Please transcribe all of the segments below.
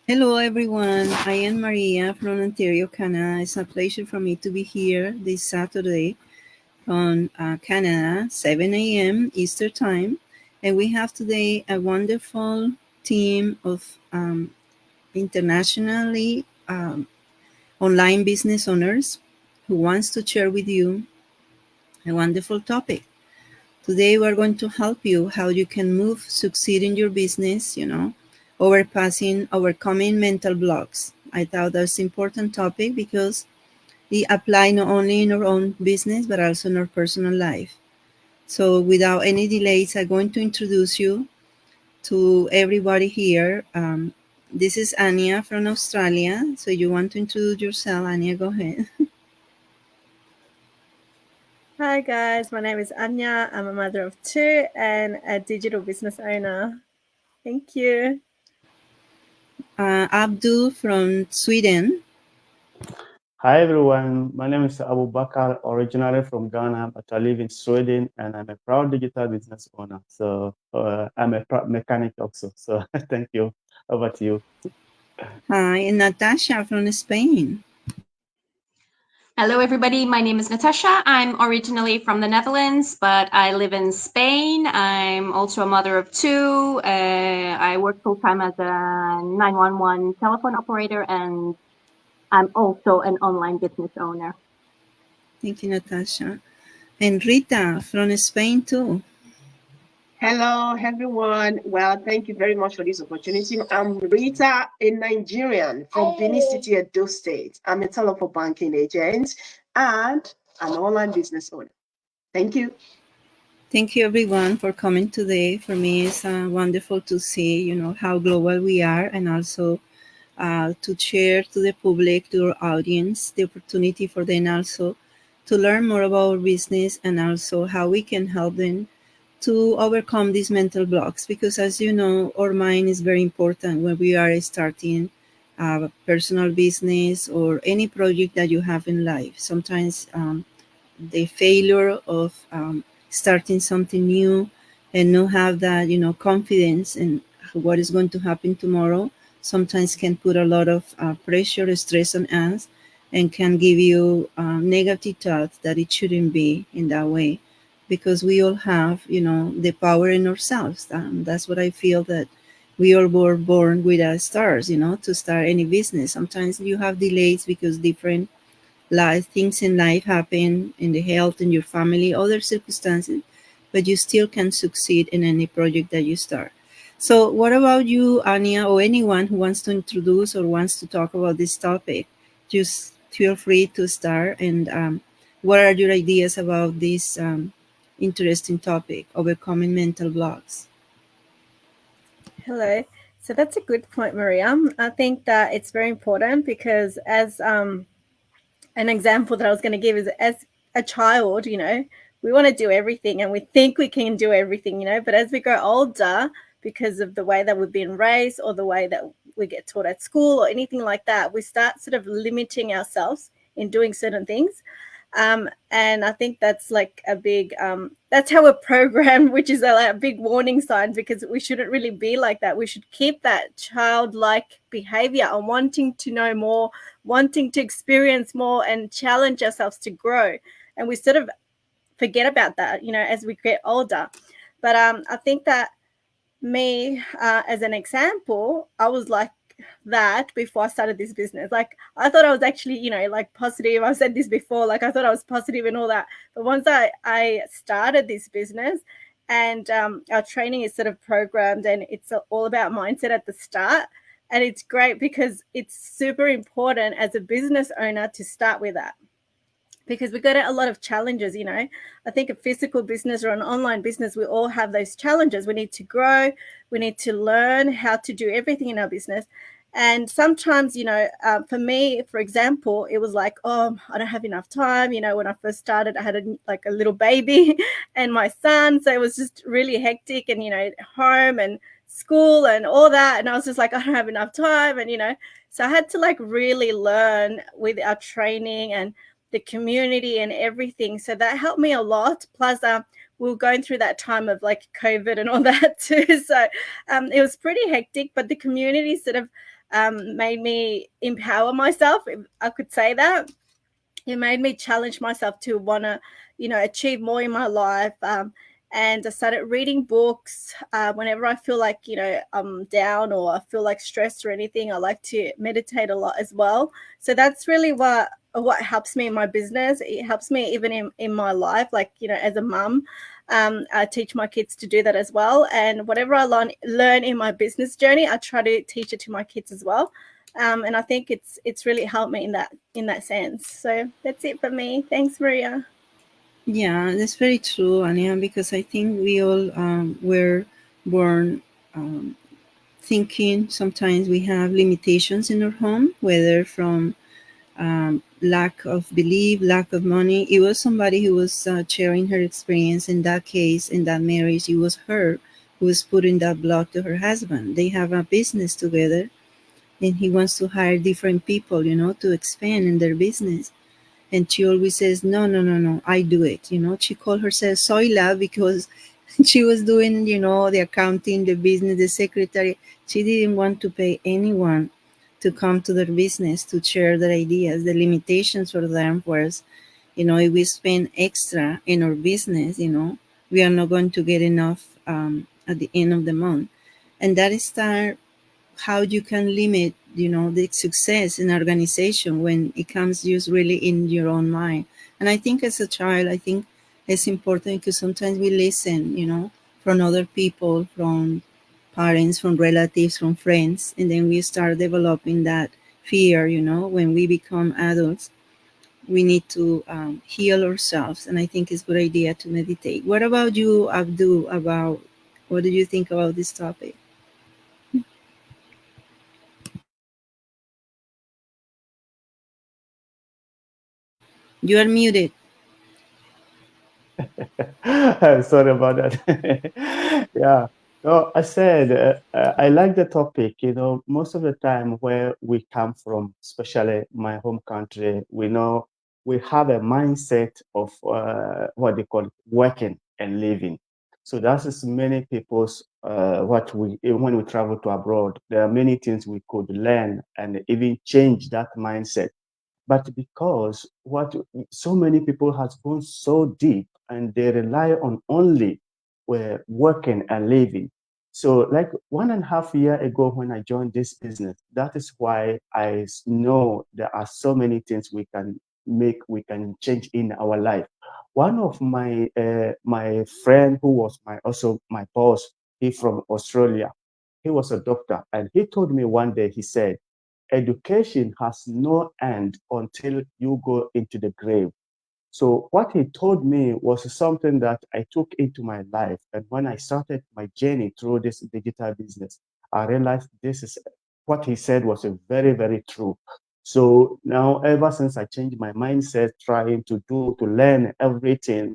Hello, everyone. I am Maria from Ontario, Canada. It's a pleasure for me to be here this Saturday on Canada, 7 a.m. Eastern Time. And we have today a wonderful team of internationally online business owners who wants to share with you a wonderful topic. Today, we're going to help you how you can move, succeed in your business, overcoming mental blocks. I thought that's an important topic because it apply not only in our own business but also in our personal life. So, without any delays, I'm going to introduce you to everybody here. This is Anya from Australia. So, you want to introduce yourself, Anya? Go ahead. Hi guys, my name is Anya. I'm a mother of two and a digital business owner. Thank you. Abdul from Sweden. Hi everyone, my name is Abu Bakar, originally from Ghana, but I live in Sweden and I'm a proud digital business owner. So I'm a proud mechanic also. So thank you. Over to you. Hi, and Natasha from Spain. Hello, everybody. My name is Natasha. I'm originally from the Netherlands, but I live in Spain. I'm also a mother of two. I work full time as a 911 telephone operator, and I'm also an online business owner. Thank you, Natasha. And Rita from Spain, too. Hello, everyone. Well, thank you very much for this opportunity. I'm Rita, a Nigerian from Benin City, Edo State. I'm a telephone banking agent and an online business owner. Thank you. Thank you, everyone, for coming today. For me, it's wonderful to see, how global we are, and also to share to the public, to our audience, the opportunity for them also to learn more about our business and also how we can help them to overcome these mental blocks. Because, as you know, our mind is very important when we are starting a personal business or any project that you have in life. Sometimes the failure of starting something new and not have that confidence in what is going to happen tomorrow sometimes can put a lot of pressure, stress on us, and can give you negative thoughts that it shouldn't be in that way, because we all have the power in ourselves. That's what I feel, that we all were born with stars, to start any business. Sometimes you have delays because different life things in life happen, in the health, in your family, other circumstances, but you still can succeed in any project that you start. So what about you, Anya, or anyone who wants to introduce or wants to talk about this topic? Just feel free to start. And what are your ideas about this interesting topic, overcoming mental blocks? Hello. So that's a good point, Maria. I think that it's very important because as an example that I was going to give is as a child, we want to do everything and we think we can do everything, but as we grow older, because of the way that we've been raised or the way that we get taught at school or anything like that, we start sort of limiting ourselves in doing certain things. And I think that's like a big, that's how we're programmed, which is a big warning sign, because we shouldn't really be like that. We should keep that childlike behavior and wanting to know more, wanting to experience more and challenge ourselves to grow. And we sort of forget about that, as we get older. But I think that me, as an example, I was like that before I started this business. Like I thought I was actually, like positive. I've said this before, like I thought I was positive and all that. But once I started this business, and our training is sort of programmed and it's all about mindset at the start. And it's great because it's super important as a business owner to start with that, because we got a lot of challenges. I think a physical business or an online business, we all have those challenges. We need to grow, we need to learn how to do everything in our business. And sometimes, for me, for example, it was like, oh, I don't have enough time. When I first started, I had a little baby and my son, so it was just really hectic, and home and school and all that, and I was just like, I don't have enough time. And so I had to like really learn with our training and the community and everything. So that helped me a lot. Plus, we were going through that time of like COVID and all that too. So it was pretty hectic, but the community sort of made me empower myself, if I could say that. It made me challenge myself to want to, achieve more in my life. And I started reading books. Whenever I feel like, I'm down or I feel like stressed or anything, I like to meditate a lot as well. So that's really what helps me in my business. It helps me even in my life, like, as a mum. I teach my kids to do that as well. And whatever I learn in my business journey, I try to teach it to my kids as well. And I think it's really helped me in that sense. So that's it for me. Thanks, Maria. Yeah, that's very true, Anya, because I think we all were born thinking sometimes we have limitations in our home, whether from lack of belief, lack of money. It was somebody who was sharing her experience in that case, in that marriage. It was her who was putting that block to her husband. They have a business together, and he wants to hire different people, to expand in their business. And she always says, no, no, no, no, I do it. She called herself Soila because she was doing, the accounting, the business, the secretary. She didn't want to pay anyone to come to their business to share their ideas. The limitations for them was, if we spend extra in our business, we are not going to get enough at the end of the month. And that is how you can limit the success in organization when it comes just really in your own mind. And I think as a child, I think it's important because sometimes we listen from other people, from parents, from relatives, from friends, and then we start developing that fear. When we become adults, we need to heal ourselves, and I think it's a good idea to meditate. What about you, Abdu? About what do you think about this topic? You are muted. Sorry about that. Yeah. No, I said I like the topic. Most of the time where we come from, especially my home country, we know we have a mindset of what they call working and living. So that is many people's what we when we travel to abroad. There are many things we could learn and even change that mindset, but because what so many people has gone so deep and they rely on only working and living. So like 1.5 year ago when I joined this business, that is why I know there are so many things we can change in our life. One of my friend who was also my boss, he from Australia, he was a doctor, and he told me one day, he said, education has no end until you go into the grave. So what he told me was something that I took into my life. And when I started my journey through this digital business, I realized this is what he said was a very, very true. So now, ever since I changed my mindset, trying to learn everything,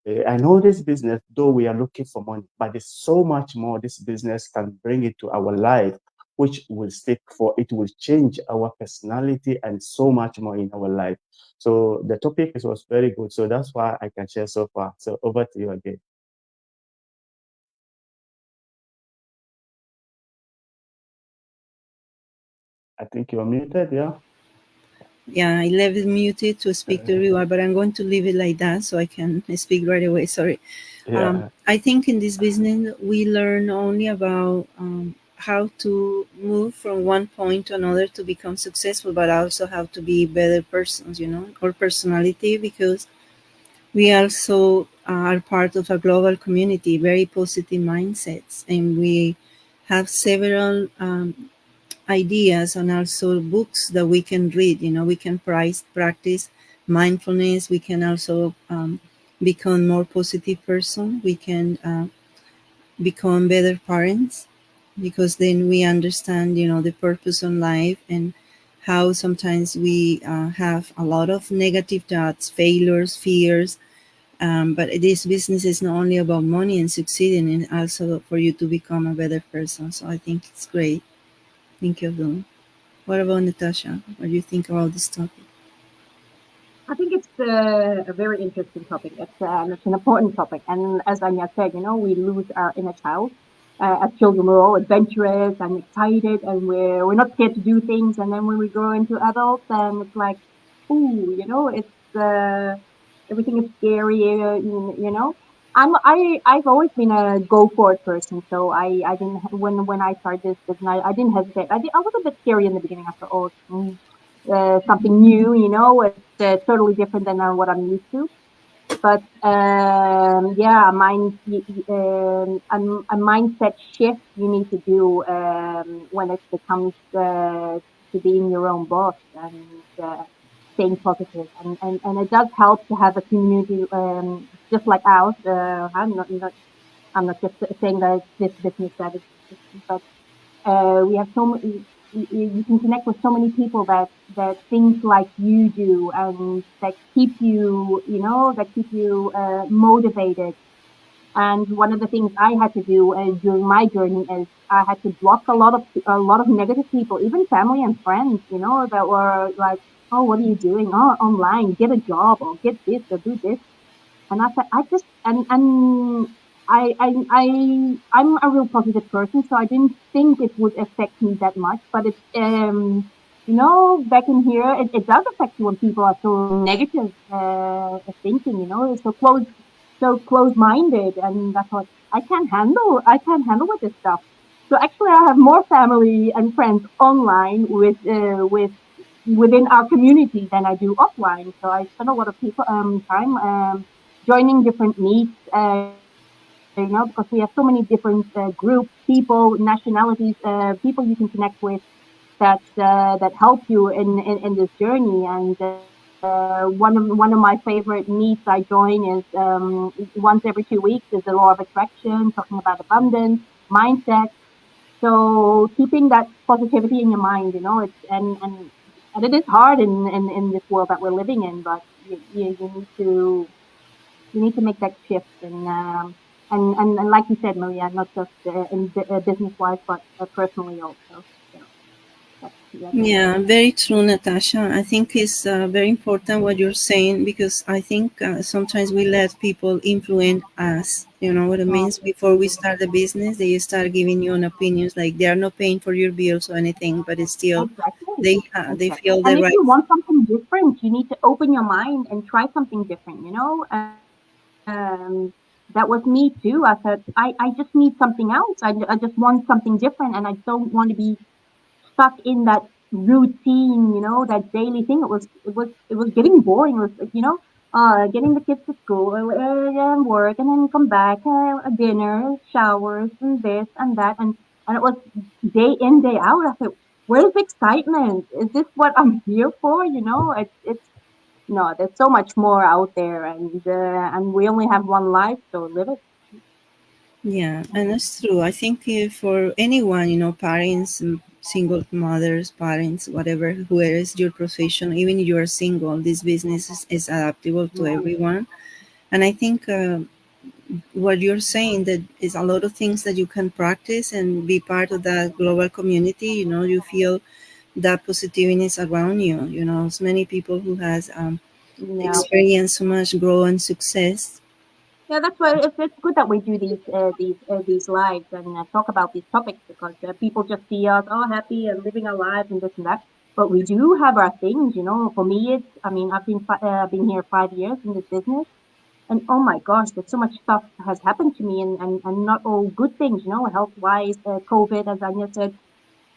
I know this business, though we are looking for money, but there's so much more this business can bring into our life, which will stick for it will change our personality and so much more in our life. So the topic was very good. So that's why I can share so far. So over to you again. I think you're muted, yeah? Yeah, I left it muted to speak to everyone, but I'm going to leave it like that so I can speak right away. Sorry. Yeah. I think in this business, we learn only about how to move from one point to another to become successful, but also how to be better persons, or personality, because we also are part of a global community, very positive mindsets, and we have several ideas and also books that we can read. We can practice mindfulness. We can also become more positive person. We can become better parents because then we understand, the purpose of life and how sometimes we have a lot of negative thoughts, failures, fears. But this business is not only about money and succeeding, and also for you to become a better person. So I think it's great. Thank you, Abdul. What about Natasha? What do you think about this topic? I think it's a very interesting topic. It's an important topic. And as Anya said, we lose our inner child. as children, we're all adventurous and excited, and we're not scared to do things. And then when we grow into adults, and it's like, ooh, it's everything is scary. I've always been a go for it person, so I didn't when I started this business, I didn't hesitate. I was a bit scary in the beginning. I thought, oh, something new, it's totally different than what I'm used to. But yeah, a mindset shift you need to do when it becomes to being your own boss and staying positive. And it does help to have a community just like ours. I'm not just saying that it's this business that it's, but we have so many. You can connect with so many people that think like you do, and that keep you, that keep you motivated. And one of the things I had to do during my journey is I had to block a lot of negative people, even family and friends, that were like, "Oh, what are you doing? Oh, online, get a job or get this or do this." And I just and I'm a real positive person, so I didn't think it would affect me that much. But it's back in here, it does affect you when people are so negative thinking. So close minded, and that's what I can't handle with this stuff. So actually, I have more family and friends online within our community than I do offline. So I spend a lot of people time joining different meets, because we have so many different groups, people, nationalities, people you can connect with that help you in this journey. And one of my favorite meets I join is once every 2 weeks is the law of attraction, talking about abundance, mindset. So keeping that positivity in your mind, it's and it is hard in this world that we're living in, but you need to make that shift. And like you said, Maria, not just in business wise, but personally also. So that's Yeah, very true, Natasha. I think it's very important what you're saying, because I think sometimes we let people influence us. You know what it means? Before we start the business, they start giving you an opinions like they are not paying for your bills or anything, but it's still exactly. they Exactly. feel the And if right. you want something different, you need to open your mind and try something different. That was me too. I said, I just need something else. I just want something different, and I don't want to be stuck in that routine, that daily thing. It was getting boring. It was like, getting the kids to school and work, and then come back, dinner, showers, and this and that, and it was day in, day out. I said, where's the excitement? Is this what I'm here for? It's no, there's so much more out there, and we only have one life, so live it. Yeah, and that's true. I think for anyone, parents, single mothers, parents, whatever, who is your profession, even if you are single, this business is adaptable to Yeah, everyone. And I think what you're saying, that is a lot of things that you can practice and be part of that global community. You feel that positiveness around you. So many people who has yeah. experienced so much growth and success. Yeah, that's why it's good that we do these lives and talk about these topics, because people just see us all happy and living our lives and this and that, but we do have our things. For me, I've been here 5 years in this business, and oh my gosh, there's so much stuff has happened to me, and not all good things. Health wise, COVID, as Anya said,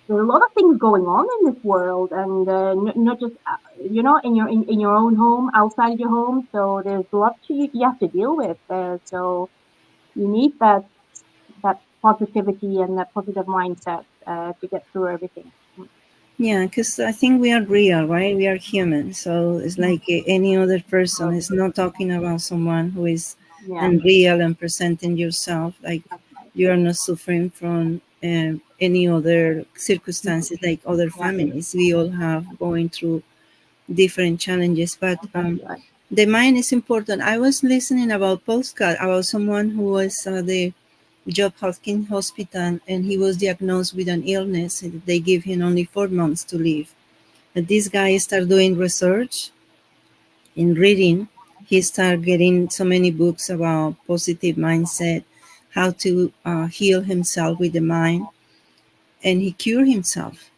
there's a lot of things going on in this world, and not just in your own home, outside your home. So there's lots you have to deal with. So you need that positivity and that positive mindset to get through everything. Yeah, because I think we are real, right? We are human. So it's like any other person. It's not talking about someone who is Yeah, unreal and presenting yourself like you are not suffering from any other circumstances like other yeah, families. We all have going through different challenges, but exactly right. the mind is important. I was listening about postcard about someone who was the Job Hopkins Hospital, and he was diagnosed with an illness. They give him only 4 months to live. And this guy started doing research in reading. He started getting so many books about positive mindset, how to heal himself with the mind, and he cured himself.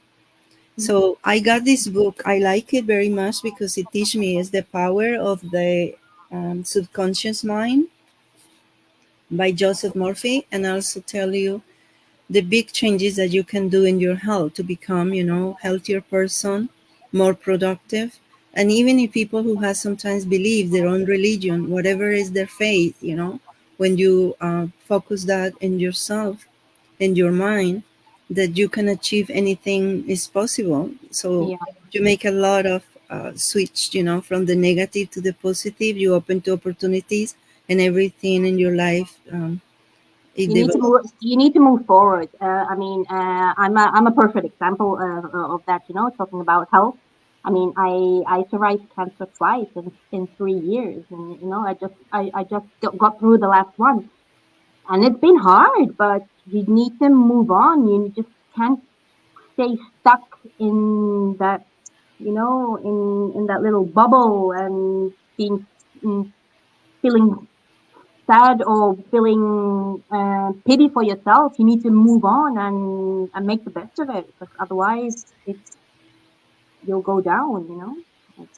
So I got this book. I like it very much because it teaches me is the power of the subconscious mind by Joseph Murphy, and also tell you the big changes that you can do in your health to become, healthier person, more productive. And even if people who have sometimes believe their own religion, whatever is their faith, when you focus that in yourself, in your mind, that you can achieve anything is possible. So Yeah. you make a lot of switch, from the negative to the positive. You open to opportunities, and everything in your life it You need to develops. move. You need to move forward. I mean, I'm a perfect example of that. Talking about health. I mean, I survived cancer twice in 3 years, and I just got through the last one, and it's been hard. But you need to move on. You just can't stay stuck in that, in that little bubble and being mm, feeling sad or feeling pity for yourself. You need to move on and make the best of it, because otherwise you'll go down,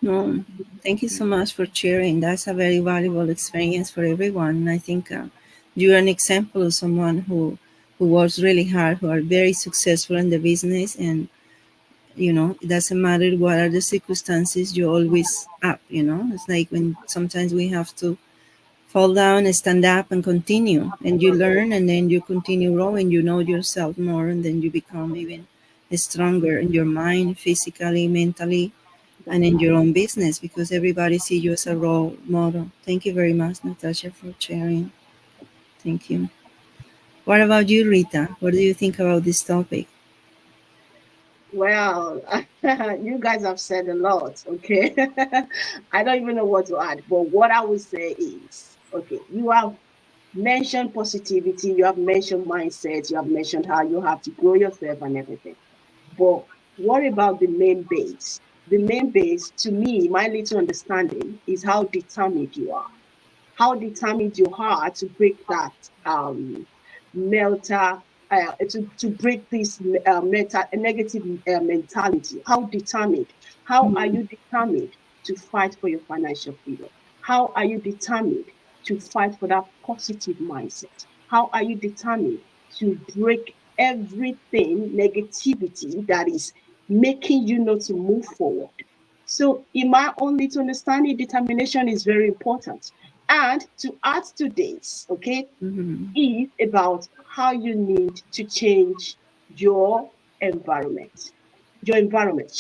No, thank you so much for sharing. That's a very valuable experience for everyone. And I think you are an example of someone who works really hard, who are very successful in the business, and it doesn't matter what are the circumstances. You're always up. It's like when sometimes we have to fall down and stand up and continue, and you learn, and then you continue growing. You know yourself more, and then you become even stronger in your mind, physically, mentally, and in your own business, because everybody see you as a role model. Thank you very much, Natasha, for sharing. Thank you. What about you, Rita? What do you think about this topic? Well, you guys have said a lot, okay? I don't even know what to add, but what I would say is, okay, you have mentioned positivity, you have mentioned mindset, you have mentioned how you have to grow yourself and everything. But what about the main base? The main base, to me, my little understanding, is how determined you are. How determined you are to break that melter, to break this negative mentality. How determined? How are you determined to fight for your financial freedom? How are you determined to fight for that positive mindset? How are you determined to break everything negativity that is making you not to move forward? So, in my own little understanding, determination is very important. And to add to this, okay, Mm-hmm. is about how you need to change your environment. Your environment.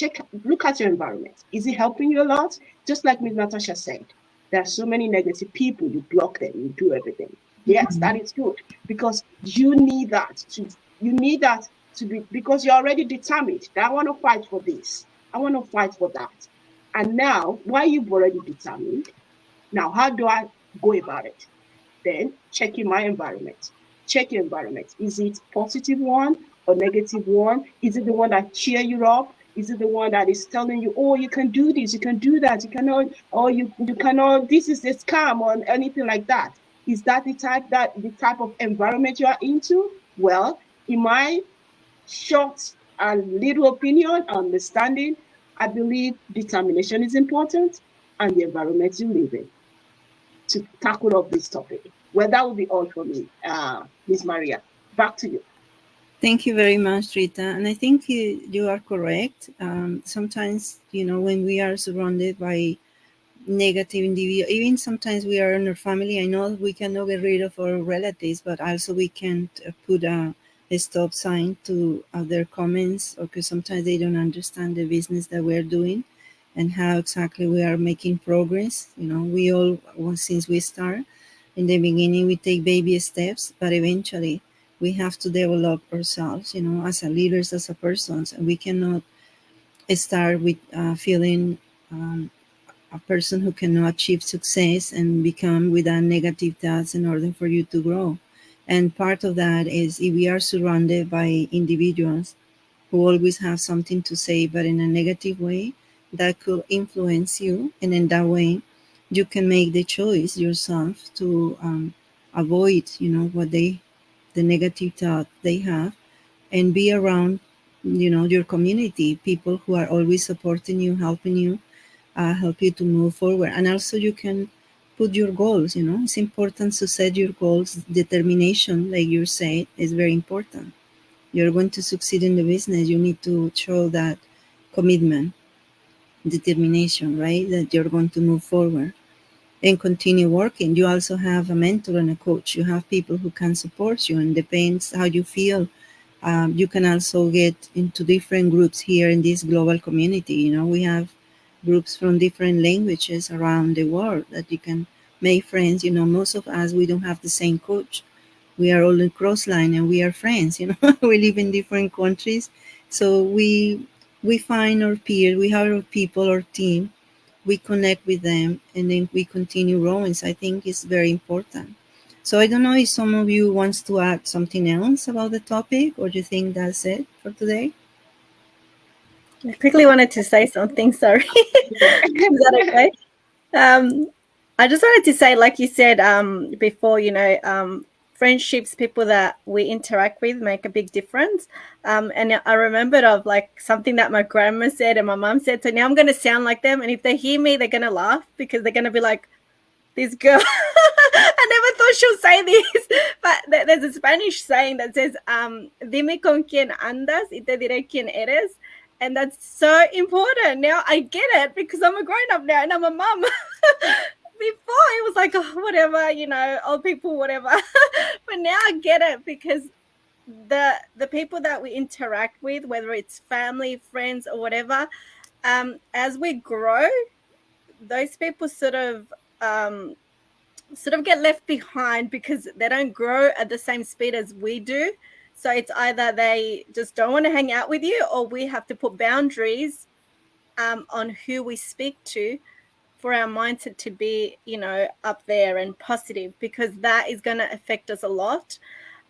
Look at your environment. Is it helping you a lot? Just like Ms. Natasha said, there are so many negative people, you block them, you do everything. Yes, that is good because you need that to be, because you're already determined that I want to fight for this, I want to fight for that. And now, while you've already determined, now how do I go about it? Then checking my environment. Check your environment. Is it positive one or negative one? Is it the one that cheer you up? Is it the one that is telling you, oh, you can do this, you can do that, you cannot, or you cannot, this is a scam or anything like that? Is that the type of environment you are into? Well, in my short and little opinion, understanding, I believe determination is important and the environment you live in to tackle up this topic. Well, that will be all for me, Miss Maria. Back to you. Thank you very much, Rita. And I think you are correct. Sometimes, when we are surrounded by negative individual, even sometimes we are in our family. I know we cannot get rid of our relatives, but also we can't put a stop sign to their comments, or because sometimes they don't understand the business that we're doing and how exactly we are making progress. We all, well, since we start in the beginning, we take baby steps, but eventually we have to develop ourselves, as a leaders, as a persons, and we cannot start with feeling a person who cannot achieve success and become with a negative thoughts in order for you to grow. And part of that is if we are surrounded by individuals who always have something to say, but in a negative way, that could influence you. And in that way, you can make the choice yourself to avoid, what they the negative thought they have, and be around, your community, people who are always supporting you, helping you, help you to move forward. And also you can put your goals. It's important to set your goals. Determination, like you said, is very important. You're going to succeed in the business, you need to show that commitment, determination, right? That you're going to move forward and continue working. You also have a mentor and a coach. You have people who can support you, and depends how you feel. You can also get into different groups here in this global community. We have groups from different languages around the world that you can make friends. Most of us, we don't have the same coach. We are all in cross line and we are friends. We live in different countries. So we find our peers, we have our people, our team, we connect with them, and then we continue growing. So I think it's very important. So I don't know if some of you wants to add something else about the topic, or do you think that's it for today? I quickly wanted to say something. Sorry. Is that okay? I just wanted to say, like you said before, friendships, people that we interact with make a big difference. And I remembered of like something that my grandma said and my mom said. So now I'm going to sound like them. And if they hear me, they're going to laugh because they're going to be like, this girl. I never thought she'll say this, but there's a Spanish saying that says, dime con quien andas y te diré quién eres. And that's so important. Now I get it because I'm a grown up now and I'm a mum. Before it was like, oh, whatever, old people, whatever. But now I get it because the people that we interact with, whether it's family, friends, or whatever, as we grow, those people sort of get left behind because they don't grow at the same speed as we do. So it's either they just don't want to hang out with you, or we have to put boundaries on who we speak to for our mindset to be, up there and positive, because that is going to affect us a lot.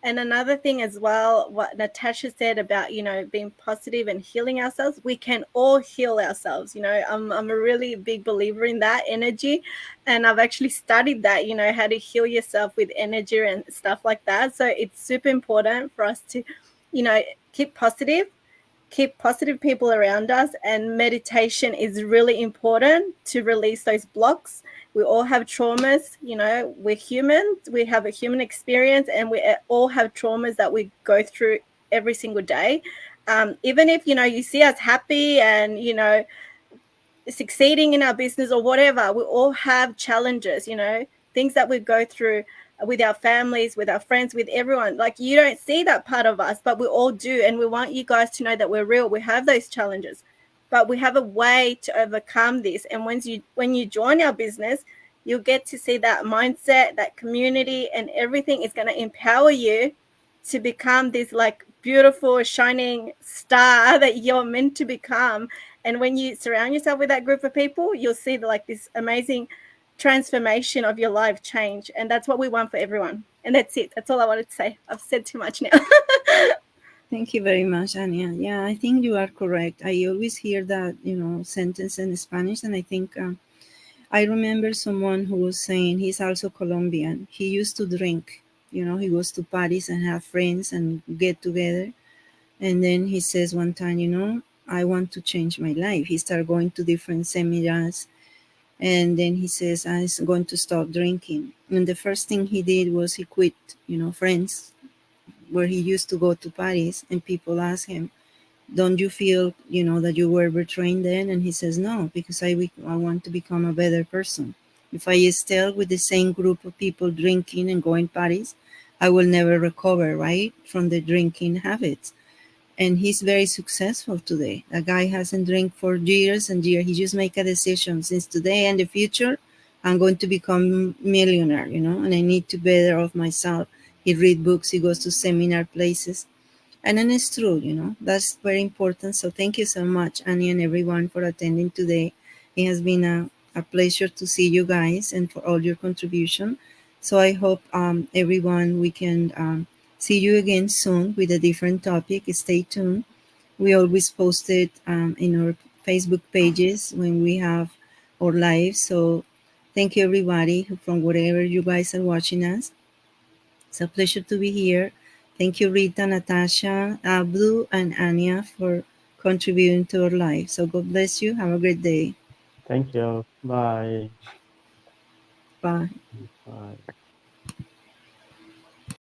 And another thing as well, what Natasha said about, being positive and healing ourselves, we can all heal ourselves. I'm a really big believer in that energy. And I've actually studied that, how to heal yourself with energy and stuff like that. So it's super important for us to, keep positive people around us, and meditation is really important to release those blocks. We all have traumas, we're humans, we have a human experience, and we all have traumas that we go through every single day. Even if, you see us happy and, succeeding in our business or whatever, we all have challenges, things that we go through with our families, with our friends, with everyone. Like, you don't see that part of us, but we all do. And we want you guys to know that we're real. We have those challenges, but we have a way to overcome this. And when you join our business, you'll get to see that mindset, that community, and everything is going to empower you to become this like beautiful, shining star that you're meant to become. And when you surround yourself with that group of people, you'll see like this amazing transformation of your life change. And that's what we want for everyone. And that's it. That's all I wanted to say. I've said too much now. Thank you very much, Anya. Yeah, I think you are correct. I always hear that, sentence in Spanish, and I think I remember someone who was saying, he's also Colombian. He used to drink. He goes to parties and have friends and get together. And then he says one time, I want to change my life. He started going to different seminars. And then he says, I'm going to stop drinking. And the first thing he did was he quit, friends where he used to go to parties. And people ask him, don't you feel, that you were betrayed then? And he says, no, because I want to become a better person. If I stay with the same group of people drinking and going parties, I will never recover, right, from the drinking habits. And he's very successful today. The guy hasn't drank for years and years. He just make a decision, since today and the future, I'm going to become millionaire, and I need to better off myself. He read books, he goes to seminar places. And then it's true, that's very important. So thank you so much, Annie, and everyone, for attending today. It has been a pleasure to see you guys and for all your contribution. So I hope everyone, we can see you again soon with a different topic. Stay tuned. We always post it in our Facebook pages when we have our live. So thank you, everybody, from wherever you guys are watching us. It's a pleasure to be here. Thank you, Rita, Natasha, Abdu, and Anya for contributing to our life. So God bless you. Have a great day. Thank you. Bye. Bye. Bye.